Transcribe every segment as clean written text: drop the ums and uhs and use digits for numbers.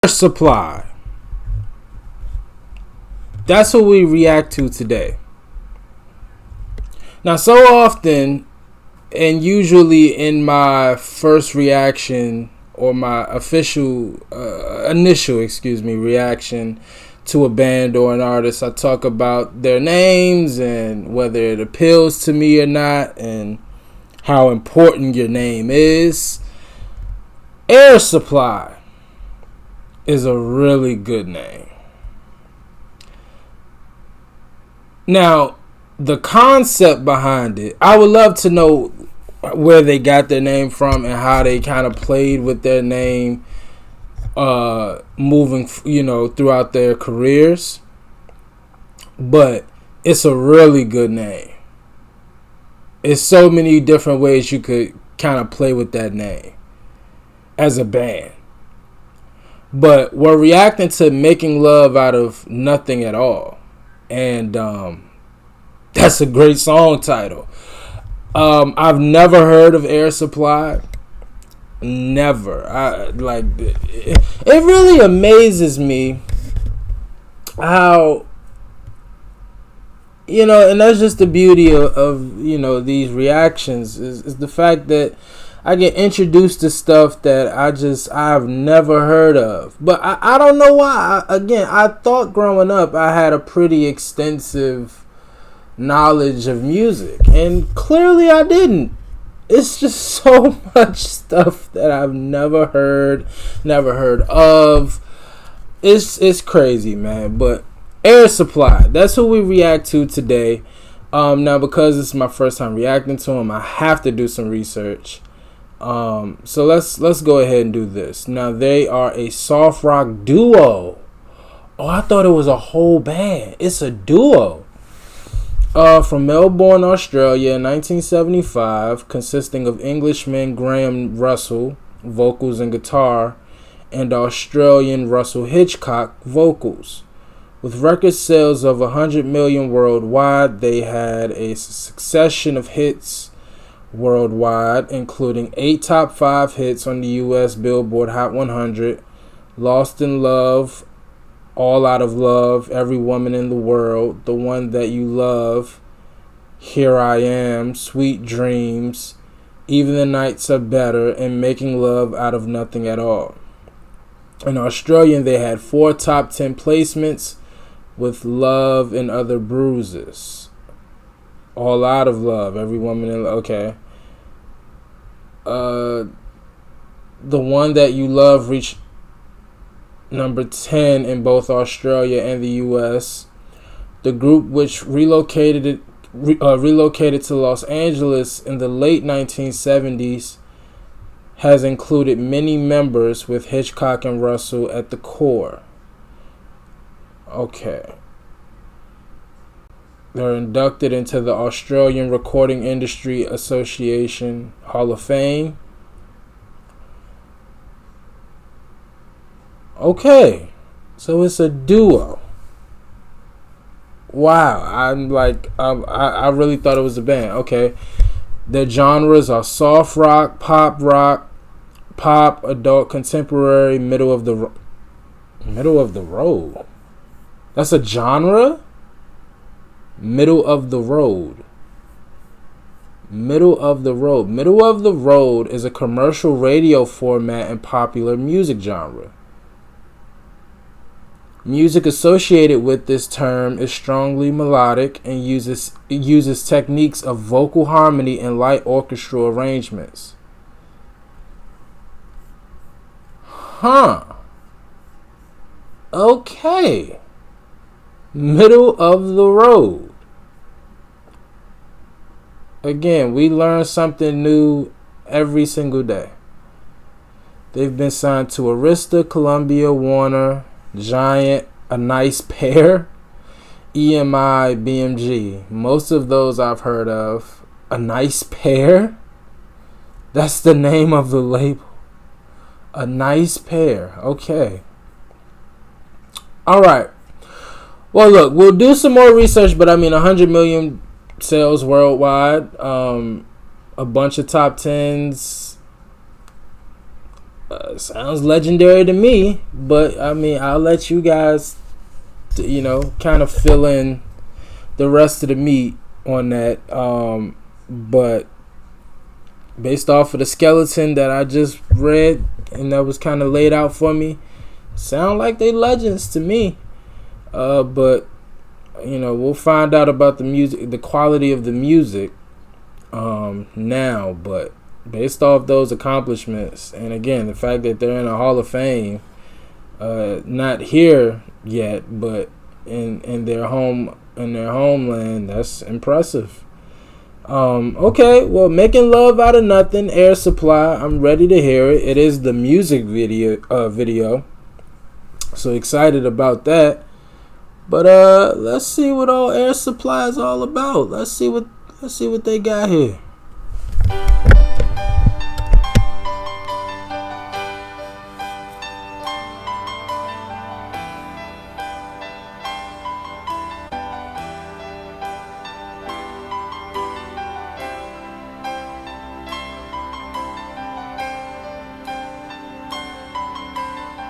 Supply. That's what we react to today. Now, so often, and usually in my first reaction or my initial reaction to a band or an artist, I talk about their names and whether it appeals to me or not and how important your name is. Air Supply is a really good name. Now, the concept behind it, I would love to know where they got their name from and how they kind of played with their name moving, throughout their careers. But it's a really good name. It's so many different ways you could kind of play with that name as a band. But we're reacting to Making Love Out of Nothing at All. And that's a great song title. I've never heard of Air Supply. Never. It really amazes me how, and that's just the beauty of these reactions is the fact that I get introduced to stuff that I've never heard of. But I don't know why. I thought growing up I had a pretty extensive knowledge of music. And clearly I didn't. It's just so much stuff that I've never heard of. It's crazy, man. But Air Supply, that's what we react to today. Now, because it's my first time reacting to them, I have to do some research. So let's go ahead and do this. Now, they are a soft rock duo. Oh, I thought it was a whole band. It's a duo. From Melbourne, Australia, in 1975, consisting of Englishman Graham Russell, vocals and guitar, and Australian Russell Hitchcock, vocals. With record sales of 100 million worldwide, they had a succession of hits worldwide, including 8 top 5 hits on the U.S. Billboard Hot 100, Lost in Love, All Out of Love, Every Woman in the World, The One That You Love, Here I Am, Sweet Dreams, Even the Nights Are Better, and Making Love Out of Nothing at All. In Australian, they had 4 top 10 placements with Love and Other Bruises. All Out of Love, Every Woman in Love, okay. The One That You Love reached number 10 in both Australia and the U.S. The group, which relocated to Los Angeles in the late 1970s, has included many members with Hitchcock and Russell at the core. Okay. They're inducted into the Australian Recording Industry Association Hall of Fame. Okay, so it's a duo. Wow, I really thought it was a band. Okay, their genres are soft rock, pop, adult, contemporary, middle of the road. That's a genre. Middle of the road. Middle of the road is a commercial radio format and popular music genre. Music associated with this term is strongly melodic and uses techniques of vocal harmony and light orchestral arrangements. Okay. Middle of the road. Again, we learn something new every single day. They've been signed to Arista, Columbia, Warner, Giant, A Nice Pair, EMI, BMG. Most of those I've heard of. A Nice Pair? That's the name of the label. A Nice Pair. Okay. Alright. Well, look, we'll do some more research, but 100 million sales worldwide, a bunch of top 10s, Sounds legendary to me, but I mean, I'll let you guys, kind of fill in the rest of the meat on that. But based off of the skeleton that I just read and that was kind of laid out for me, sound like they legends to me. But we'll find out about the music, the quality of the music now. But based off those accomplishments, and again, the fact that they're in a Hall of Fame, not here yet, but in their homeland, that's impressive. Okay, well, Making Love Out of Nothing, Air Supply, I'm ready to hear it. It is the music video. So excited about that. But let's see what all Air Supply is all about. Let's see what they got here.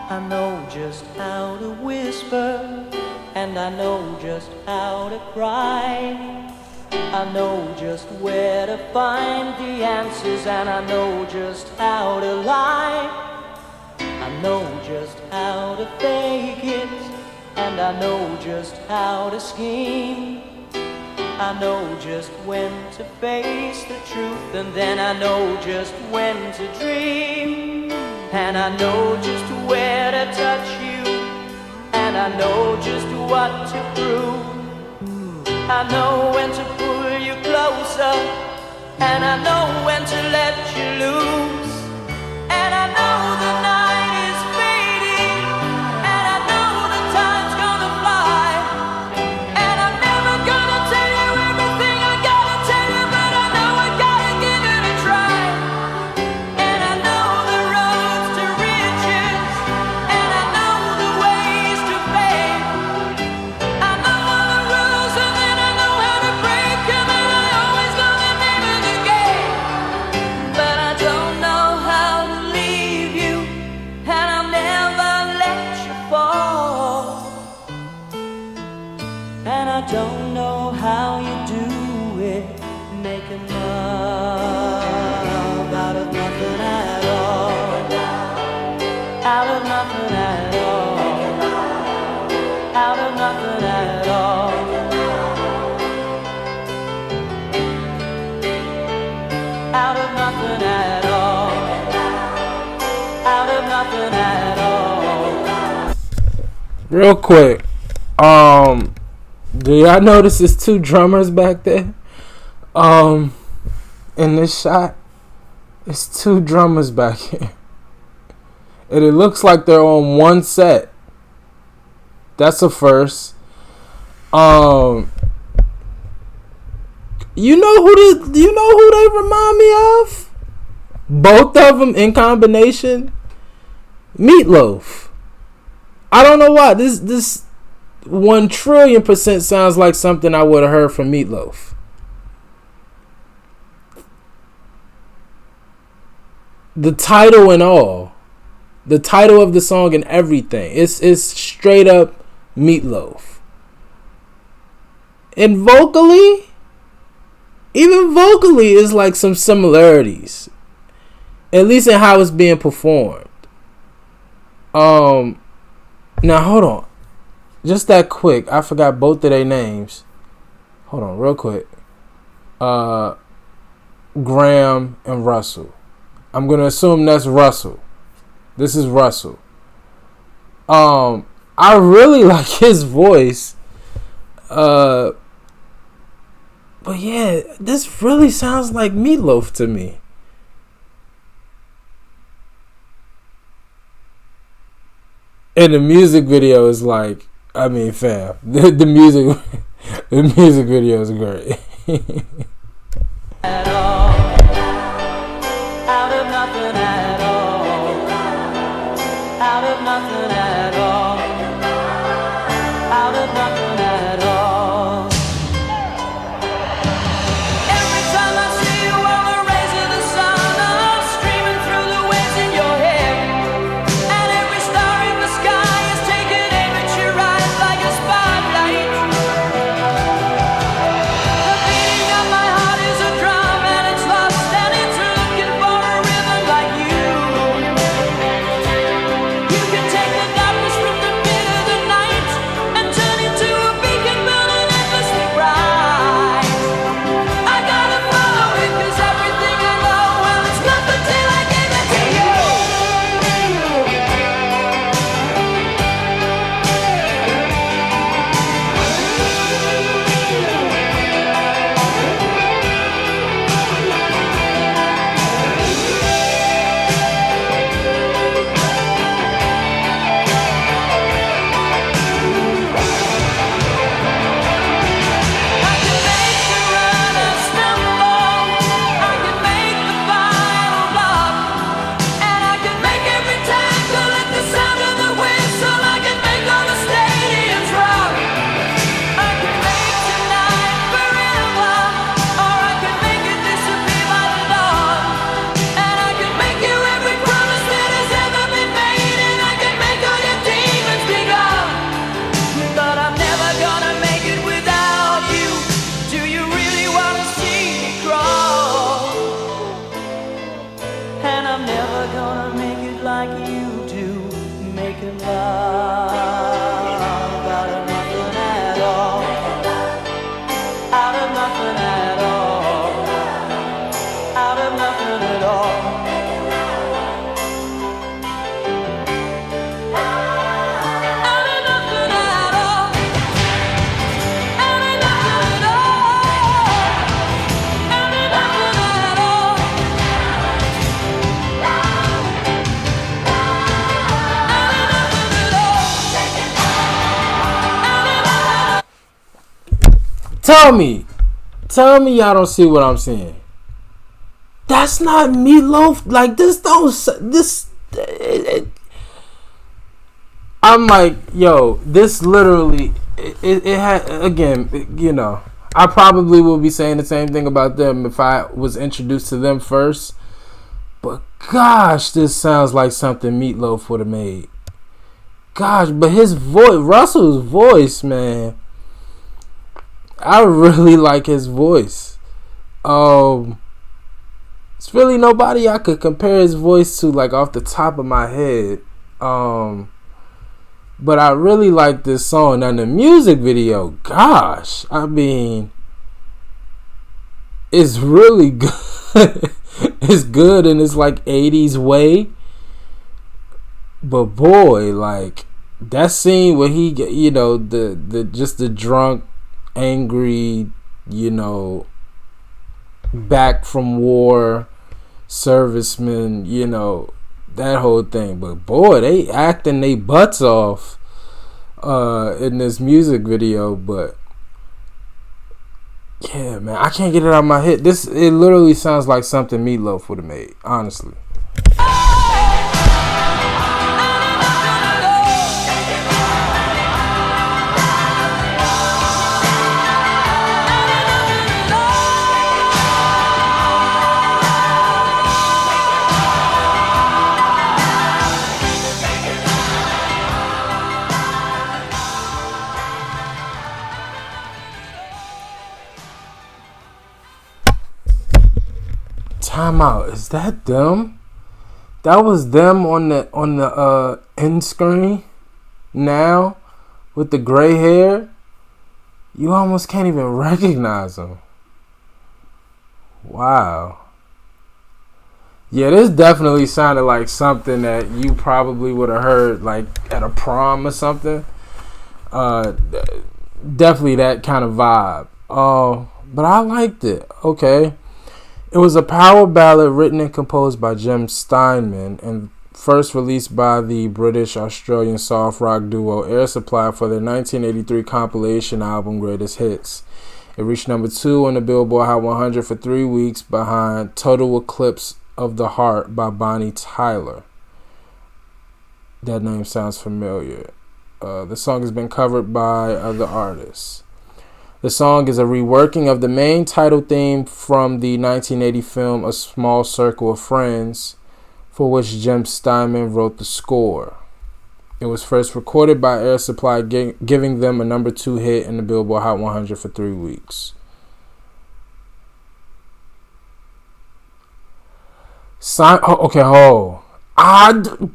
I know just how to whisper, and I know just how to cry. I know just where to find the answers, and I know just how to lie. I know just how to fake it, and I know just how to scheme. I know just when to face the truth, and then I know just when to dream. And I know just where to touch you, and I know just what to prove. I know when to pull you closer, and I know when to let you loose. And I know the night is fading, and I know the time's gonna fly. And I'm never gonna tell you everything I gotta tell you, but I know I gotta give it a try. And I know the roads to riches, and I know the ways to fame. I know all the rules, and then I know how to break them, and I always know the name of the game. But I don't know how to leave you, and I'll never let you fall. And I don't know how you do it, making love out of nothing at all. Out of nothing at all. Out of nothing at all. Out of nothing at all. Out of nothing at all. Real quick, do y'all notice there's two drummers back there? In this shot, it's two drummers back here, and it looks like they're on one set. That's a first. You know who they remind me of? Both of them in combination. Meatloaf. I don't know why. This 1,000,000,000% sounds like something I would have heard from Meatloaf. The title and all. The title of the song and everything. It's straight up Meatloaf. And vocally, even vocally is like some similarities. At least in how it's being performed. Now hold on. Just that quick. I forgot both of their names. Hold on, real quick. Graham and Russell. I'm gonna assume that's Russell. This is Russell. I really like his voice. But yeah, this really sounds like Meatloaf to me. And the music video is like, I mean, fam, the music video is great. At all. Out of nothing at all. Out of nothing at all. Out of nothing at all. Every time I see you on the rays of the sun, I'm streaming through the waves in your head. Tell me y'all don't see what I'm saying. That's not Meatloaf. Like, I'm like, yo, this literally, it had, again, you know, I probably will be saying the same thing about them if I was introduced to them first. But gosh, this sounds like something Meatloaf would have made. Gosh, but his voice, Russell's voice, man, I really like his voice. It's really nobody I could compare his voice to, like, off the top of my head. But I really like this song. And the music video, gosh, I mean, it's really good. It's good in its like 80s way. But boy, like that scene where he, you know, the just the drunk, angry, you know, back from war servicemen, you know, that whole thing. But boy, they acting they butts off in this music video. But yeah, man, I can't get it out of my head. It literally sounds like something Meatloaf would have made, honestly. Time out. Is that them? That was them on the end screen now with the gray hair. You almost can't even recognize them. Wow. Yeah, this definitely sounded like something that you probably would have heard like at a prom or something. Definitely that kind of vibe. But I liked it. Okay. It was a power ballad written and composed by Jim Steinman and first released by the British-Australian soft rock duo Air Supply for their 1983 compilation album Greatest Hits. It reached number 2 on the Billboard Hot 100 for 3 weeks behind Total Eclipse of the Heart by Bonnie Tyler. That name sounds familiar. The song has been covered by other artists. The song is a reworking of the main title theme from the 1980 film A Small Circle of Friends, for which Jim Steinman wrote the score. It was first recorded by Air Supply, giving them a number 2 hit in the Billboard Hot 100 for 3 weeks.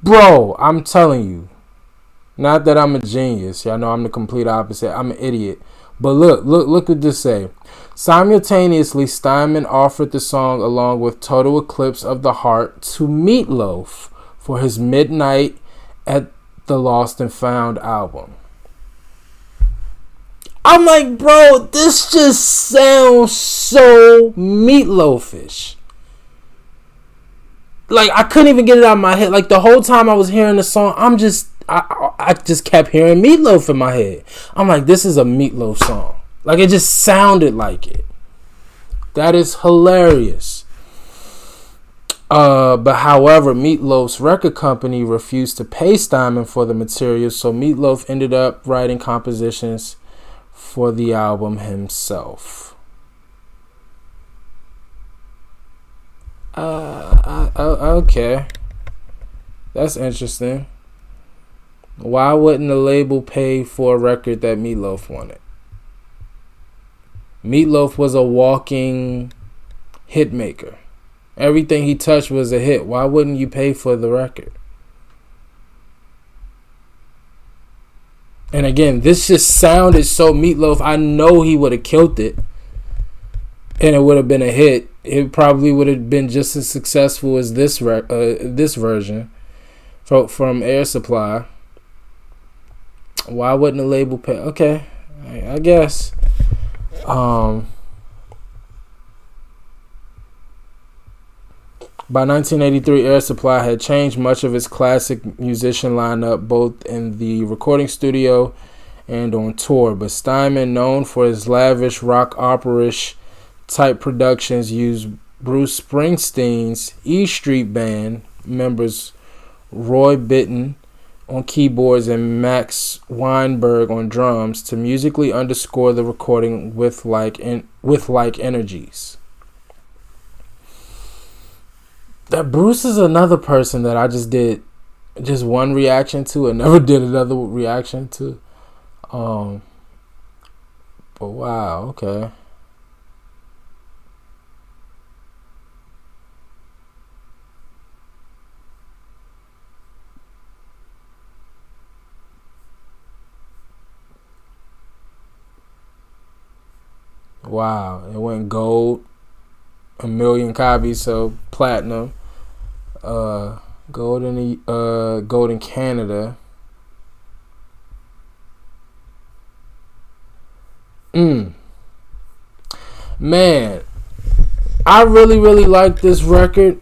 Bro, I'm telling you. Not that I'm a genius. Y'all know I'm the complete opposite. I'm an idiot. But look what this say. Simultaneously, Steinman offered the song along with Total Eclipse of the Heart to Meatloaf for his Midnight at the Lost and Found album. I'm like, bro, this just sounds so Meatloafish. Like, I couldn't even get it out of my head. Like, the whole time I was hearing the song, I just kept hearing Meatloaf in my head. I'm like, this is a Meatloaf song. Like, it just sounded like it. That is hilarious. But however, Meatloaf's record company refused to pay Steinman for the material, so Meatloaf ended up writing compositions for the album himself. Okay. That's interesting. Why wouldn't the label pay for a record that Meatloaf wanted? Meatloaf was a walking hit maker. Everything he touched was a hit. Why wouldn't you pay for the record? And again, this just sounded so Meatloaf. I know he would have killed it. And it would have been a hit. It probably would have been just as successful as this version from Air Supply. Why wouldn't the label pay? Okay, I guess. By 1983, Air Supply had changed much of its classic musician lineup, both in the recording studio and on tour. But Steinman, known for his lavish rock opera-ish type productions, used Bruce Springsteen's E Street Band members Roy Bittan on keyboards and Max Weinberg on drums to musically underscore the recording with like energies. That Bruce is another person that I just did just one reaction to and never did another reaction to. But wow, okay. Wow, it went gold, 1,000,000 copies, so platinum. Gold in Canada. Man, I really like this record.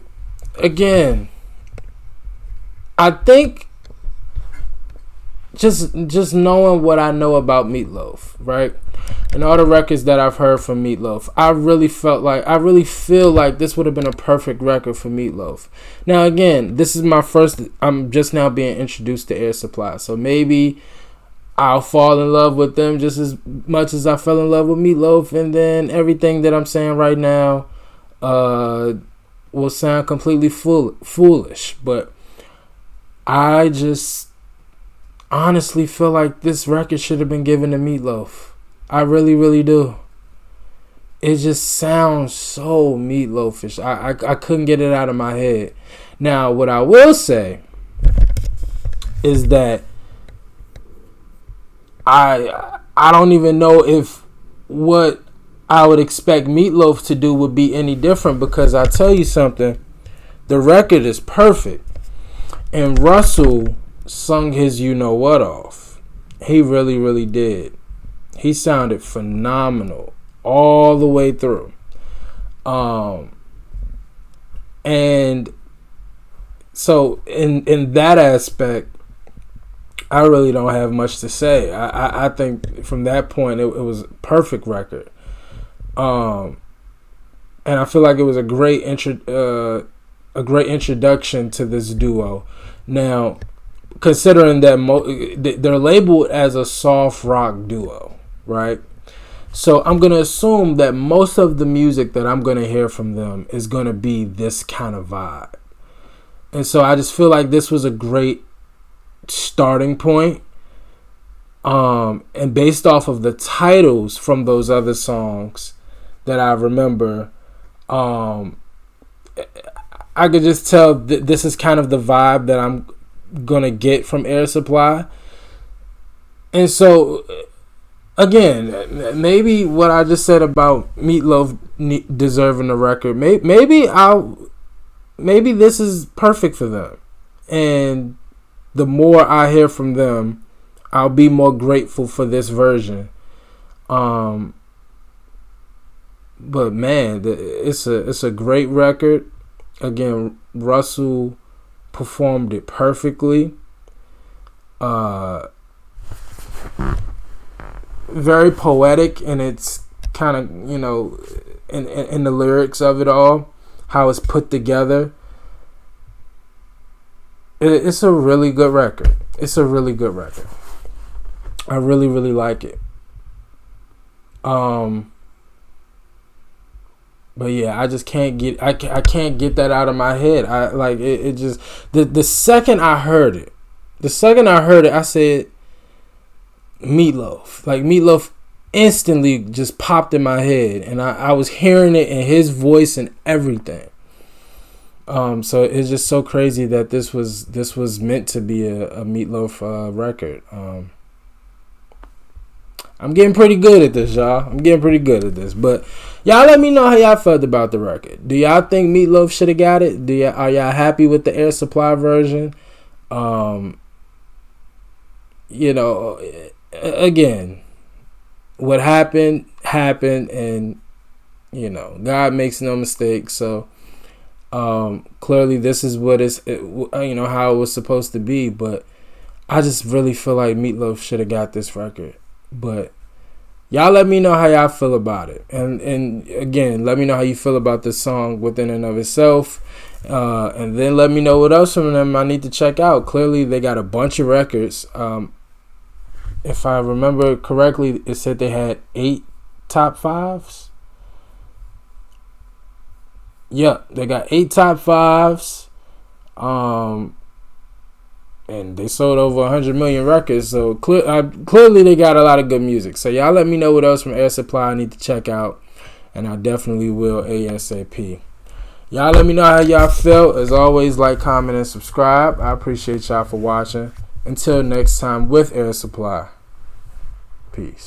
Again, I think just knowing what I know about Meatloaf, right? And all the records that I've heard from Meatloaf, I really feel like this would have been a perfect record for Meatloaf. Now again, this is I'm just now being introduced to Air Supply, so maybe I'll fall in love with them just as much as I fell in love with Meatloaf, and then everything that I'm saying right now will sound completely foolish. But I just honestly feel like this record should have been given to Meatloaf. I really do. It just sounds so Meatloafish. I couldn't get it out of my head. Now, what I will say is that I don't even know if what I would expect Meatloaf to do would be any different, because I tell you something, the record is perfect. And Russell sung his you know what off. He really did. He sounded phenomenal all the way through. And so in that aspect, I really don't have much to say. I think from that point it was a perfect record. And I feel like it was a great introduction to this duo. Now, considering that they're labeled as a soft rock duo, right? So I'm going to assume that most of the music that I'm going to hear from them is going to be this kind of vibe. And so I just feel like this was a great starting point. And based off of the titles from those other songs that I remember, I could just tell that this is kind of the vibe that I'm going to get from Air Supply. And so, again, maybe what I just said about Meatloaf deserving the record, maybe this is perfect for them. And the more I hear from them, I'll be more grateful for this version. But man, it's a great record. Again, Russell performed it perfectly. Very poetic, and it's kind of, in the lyrics of it all, how it's put together. It's a really good record. I really like it. But yeah, I just can't get I can't get that out of my head. I like it just the second I heard it, I said Meatloaf. Like Meatloaf instantly just popped in my head, and I was hearing it in his voice and everything. So it's just so crazy that this was meant to be a Meatloaf record. I'm getting pretty good at this, y'all. But y'all let me know how y'all felt about the record. Do y'all think Meatloaf should have got it? Are y'all happy with the Air Supply version? Again, what happened, and God makes no mistakes. So clearly this is what how it was supposed to be. But I just really feel like Meatloaf should have got this record. But y'all let me know how y'all feel about it. And again, let me know how you feel about this song within and of itself. And then let me know what else from them I need to check out. Clearly, they got a bunch of records. If I remember correctly, it said they had 8 top 5s. Yep, they got 8 top 5s. And they sold over 100 million records. So clearly they got a lot of good music. So y'all let me know what else from Air Supply I need to check out. And I definitely will ASAP. Y'all let me know how y'all felt. As always, like, comment, and subscribe. I appreciate y'all for watching. Until next time with Air Supply. Peace.